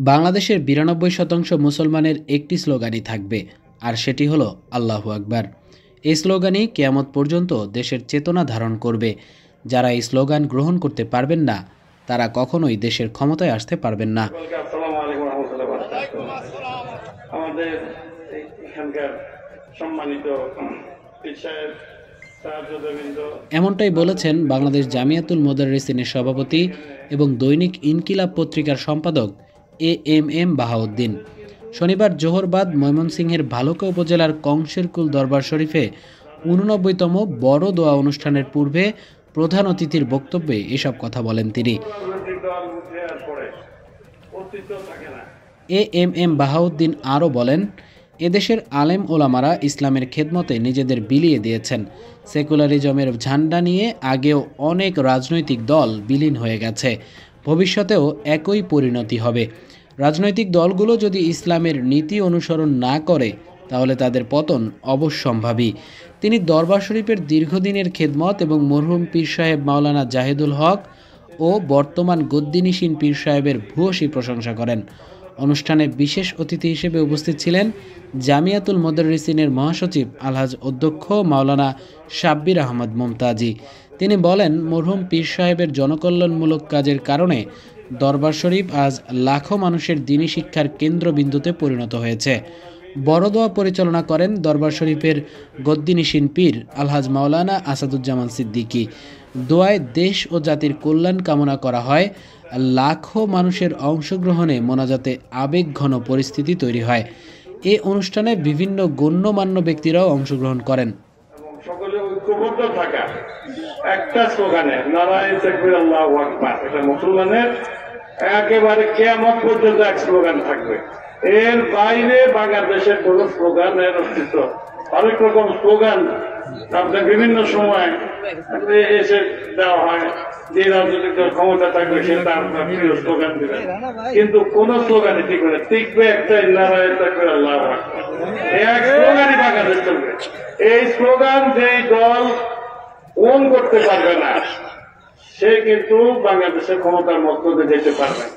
বাংলাদেশের ৯২% মুসলমানের একটি স্লোগানই থাকবে, আর সেটি হলো আল্লাহু আকবার। এই স্লোগানই কিয়ামত পর্যন্ত দেশের চেতনা ধারণ করবে। যারা এই স্লোগান গ্রহণ করতে পারবেন না, তারা কখনোই দেশের ক্ষমতায় আসতে পারবেন না। আমাদের এখানকার সম্মানিত এমনটাই বলেছেন বাংলাদেশ জামিয়াতুল মোদাররিসিনের সভাপতি এবং দৈনিক ইনকিলাব পত্রিকার সম্পাদক এএমএম বাহাউদ্দিন। শনিবার জোহরবাদ ময়মনসিংহের ভালুকা উপজেলার কংসেরকুল দরবার শরীফে ৮৯তম বড় দোয়া অনুষ্ঠানের পূর্বে প্রধান অতিথির বক্তব্যে এসব কথা বলেন তিনি। এএমএম বাহাউদ্দিন আরও বলেন, এদেশের আলেম ওলামারা ইসলামের খেদমতে নিজেদের বিলিয়ে দিয়েছেন। সেকুলারিজমের ঝান্ডা নিয়ে আগেও অনেক রাজনৈতিক দল বিলীন হয়ে গেছে, ভবিষ্যতেও একই পরিণতি হবে। রাজনৈতিক দলগুলো যদি ইসলামের নীতি অনুসরণ না করে, তাহলে তাদের পতন অবশ্যম্ভাবী। তিনি দরবার শরীফের দীর্ঘদিনের খেদমত এবং মরহুম পীর সাহেব মাওলানা জাহিদুল হক ও বর্তমান গদ্দিনিসীন পীর সাহেবের ভূয়সী প্রশংসা করেন। অনুষ্ঠানে বিশেষ অতিথি হিসেবে উপস্থিত ছিলেন জামিয়াতুল মোদাররিসিনের মহাসচিব আলহাজ অধ্যক্ষ মাওলানা শাব্বির আহমদ মুমতাজি। তিনি বলেন, মরহুম পীর সাহেবের জনকল্যাণমূলক কাজের কারণে দরবার শরীফ আজ লাখো মানুষের দ্বীনি শিক্ষার কেন্দ্রবিন্দুতে পরিণত হয়েছে। বড় দোয়া পরিচালনা করেন দরবার শরীফের গদ্দিনিসীন পীর আলহাজ মাওলানা আসাদুজ্জামান সিদ্দিকী। দোয়ায় দেশ ও জাতির কল্যাণ কামনা করা হয়। লাখো মানুষের অংশগ্রহণে মোনাজাতে আবেগঘন পরিস্থিতি তৈরি হয়। এ অনুষ্ঠানে বিভিন্ন গণ্যমান্য ব্যক্তিরাও অংশগ্রহণ করেন। সকলে ঐক্যবদ্ধ থাকা একটা স্লোগানে নারায়ে তাকবীর আল্লাহু আকবার, এটা মুসলমানের একেবারে কিয়ামত পর্যন্ত এক স্লোগান থাকবে। এর বাইরে বাংলাদেশের কোন স্লোগানের অস্তিত্ব, অনেক রকম স্লোগান আপনার বিভিন্ন সময় এসে দেওয়া হয়, যে রাজনৈতিক দল ক্ষমতা থাকবে সেটা আপনার প্রিয় স্লোগান দেবেন, কিন্তু কোন স্লোগানে ঠিক হবে টিকবে একটাই, নারায়ে তাকবীর আল্লাহু আকবার। এক স্লোগানই বাংলাদেশ চলবে। এই স্লোগান যেই দল ওন করতে পারবে না, সে কিন্তু বাংলাদেশের ক্ষমতার মধ্যে যেতে পারবে না।